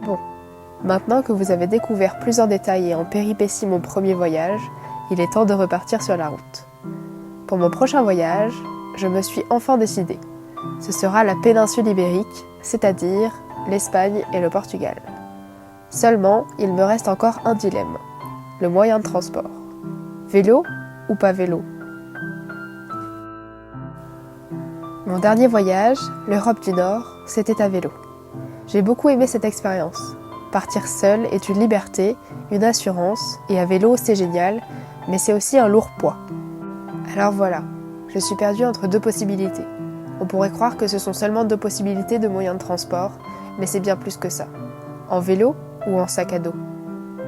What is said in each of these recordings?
Bon, maintenant que vous avez découvert plus en détail et en péripéties mon premier voyage, il est temps de repartir sur la route. Pour mon prochain voyage, je me suis enfin décidée. Ce sera la péninsule ibérique, c'est-à-dire l'Espagne et le Portugal. Seulement, il me reste encore un dilemme, le moyen de transport. Vélo ou pas vélo? Mon dernier voyage, l'Europe du Nord, c'était à vélo. J'ai beaucoup aimé cette expérience. Partir seul est une liberté, une assurance, et à vélo c'est génial, mais c'est aussi un lourd poids. Alors voilà, je suis perdue entre deux possibilités. On pourrait croire que ce sont seulement deux possibilités de moyens de transport, mais c'est bien plus que ça. En vélo ou en sac à dos?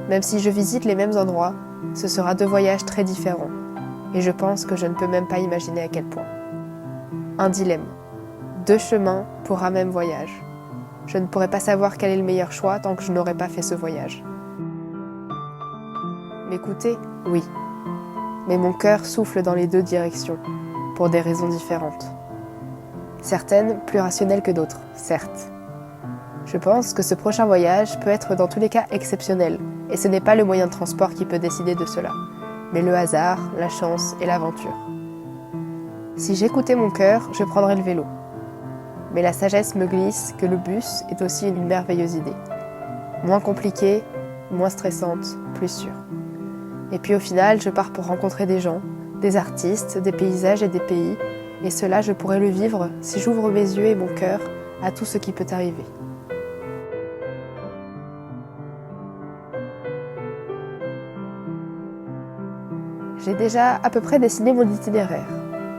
Même si je visite les mêmes endroits, ce sera deux voyages très différents. Et je pense que je ne peux même pas imaginer à quel point. Un dilemme. Deux chemins pour un même voyage. Je ne pourrais pas savoir quel est le meilleur choix tant que je n'aurais pas fait ce voyage. M'écouter? Oui. Mais mon cœur souffle dans les deux directions, pour des raisons différentes. Certaines plus rationnelles que d'autres, certes. Je pense que ce prochain voyage peut être dans tous les cas exceptionnel, et ce n'est pas le moyen de transport qui peut décider de cela, mais le hasard, la chance et l'aventure. Si j'écoutais mon cœur, je prendrais le vélo. Mais la sagesse me glisse que le bus est aussi une merveilleuse idée. Moins compliquée, moins stressante, plus sûre. Et puis au final, je pars pour rencontrer des gens, des artistes, des paysages et des pays, et cela je pourrais le vivre si j'ouvre mes yeux et mon cœur à tout ce qui peut arriver. J'ai déjà à peu près dessiné mon itinéraire.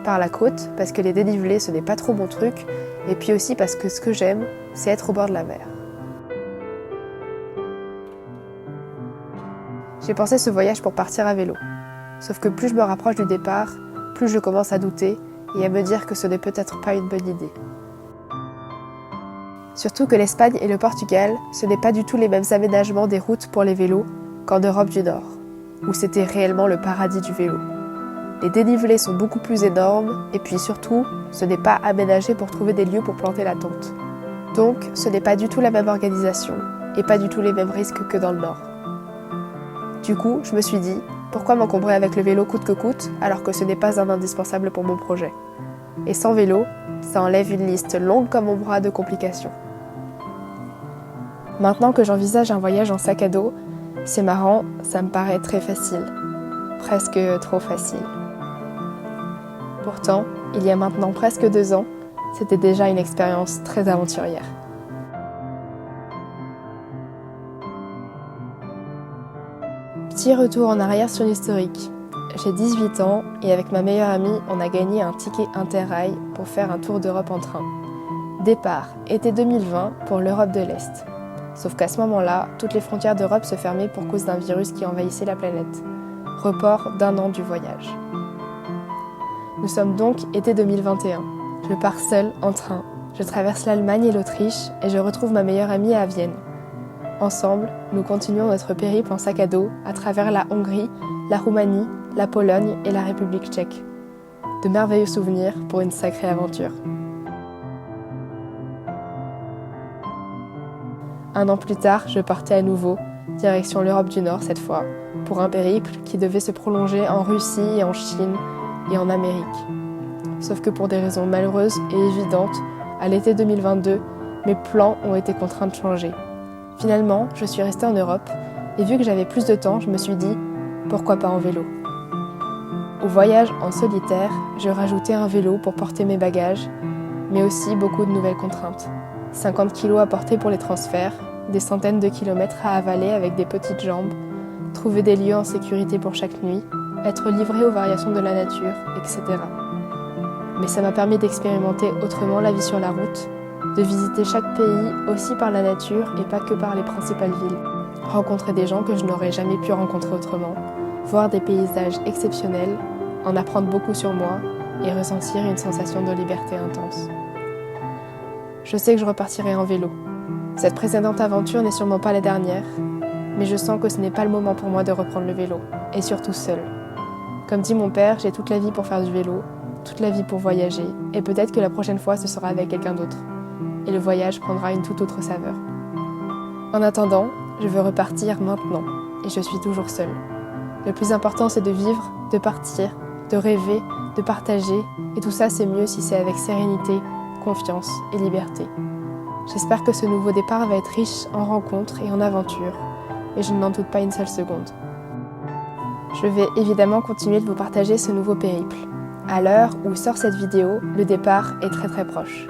Par la côte, parce que les dénivelés ce n'est pas trop mon truc, et puis aussi parce que ce que j'aime, c'est être au bord de la mer. J'ai pensé ce voyage pour partir à vélo. Sauf que plus je me rapproche du départ, plus je commence à douter et à me dire que ce n'est peut-être pas une bonne idée. Surtout que l'Espagne et le Portugal, ce n'est pas du tout les mêmes aménagements des routes pour les vélos qu'en Europe du Nord, où c'était réellement le paradis du vélo. Les dénivelés sont beaucoup plus énormes et puis surtout, ce n'est pas aménagé pour trouver des lieux pour planter la tente. Donc, ce n'est pas du tout la même organisation et pas du tout les mêmes risques que dans le Nord. Du coup, je me suis dit, pourquoi m'encombrer avec le vélo coûte que coûte alors que ce n'est pas un indispensable pour mon projet? Et sans vélo, ça enlève une liste longue comme mon bras de complications. Maintenant que j'envisage un voyage en sac à dos, c'est marrant, ça me paraît très facile. Presque trop facile. Pourtant, il y a maintenant presque 2 ans, c'était déjà une expérience très aventurière. Petit retour en arrière sur l'historique. J'ai 18 ans et avec ma meilleure amie, on a gagné un ticket Interrail pour faire un tour d'Europe en train. Départ, été 2020 pour l'Europe de l'Est. Sauf qu'à ce moment-là, toutes les frontières d'Europe se fermaient pour cause d'un virus qui envahissait la planète. Report d'1 an du voyage. Nous sommes donc été 2021. Je pars seule en train. Je traverse l'Allemagne et l'Autriche et je retrouve ma meilleure amie à Vienne. Ensemble, nous continuons notre périple en sac à dos à travers la Hongrie, la Roumanie, la Pologne et la République tchèque. De merveilleux souvenirs pour une sacrée aventure. 1 an plus tard, je partais à nouveau, direction l'Europe du Nord cette fois, pour un périple qui devait se prolonger en Russie et en Chine et en Amérique. Sauf que pour des raisons malheureuses et évidentes, à l'été 2022, mes plans ont été contraints de changer. Finalement, je suis restée en Europe et vu que j'avais plus de temps, je me suis dit « pourquoi pas en vélo ?» Au voyage en solitaire, je rajoutais un vélo pour porter mes bagages, mais aussi beaucoup de nouvelles contraintes. 50 kilos à porter pour les transferts, des centaines de kilomètres à avaler avec des petites jambes, trouver des lieux en sécurité pour chaque nuit, être livré aux variations de la nature, etc. Mais ça m'a permis d'expérimenter autrement la vie sur la route, de visiter chaque pays aussi par la nature et pas que par les principales villes, rencontrer des gens que je n'aurais jamais pu rencontrer autrement, voir des paysages exceptionnels, en apprendre beaucoup sur moi et ressentir une sensation de liberté intense. Je sais que je repartirai en vélo. Cette précédente aventure n'est sûrement pas la dernière, mais je sens que ce n'est pas le moment pour moi de reprendre le vélo, et surtout seul. Comme dit mon père, j'ai toute la vie pour faire du vélo, toute la vie pour voyager, et peut-être que la prochaine fois ce sera avec quelqu'un d'autre. Et le voyage prendra une toute autre saveur. En attendant, je veux repartir maintenant, et je suis toujours seule. Le plus important, c'est de vivre, de partir, de rêver, de partager, et tout ça, c'est mieux si c'est avec sérénité, confiance et liberté. J'espère que ce nouveau départ va être riche en rencontres et en aventures, et je n'en doute pas une seule seconde. Je vais évidemment continuer de vous partager ce nouveau périple. À l'heure où sort cette vidéo, le départ est très proche.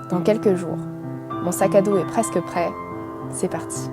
Dans quelques jours. Mon sac à dos est presque prêt. C'est parti.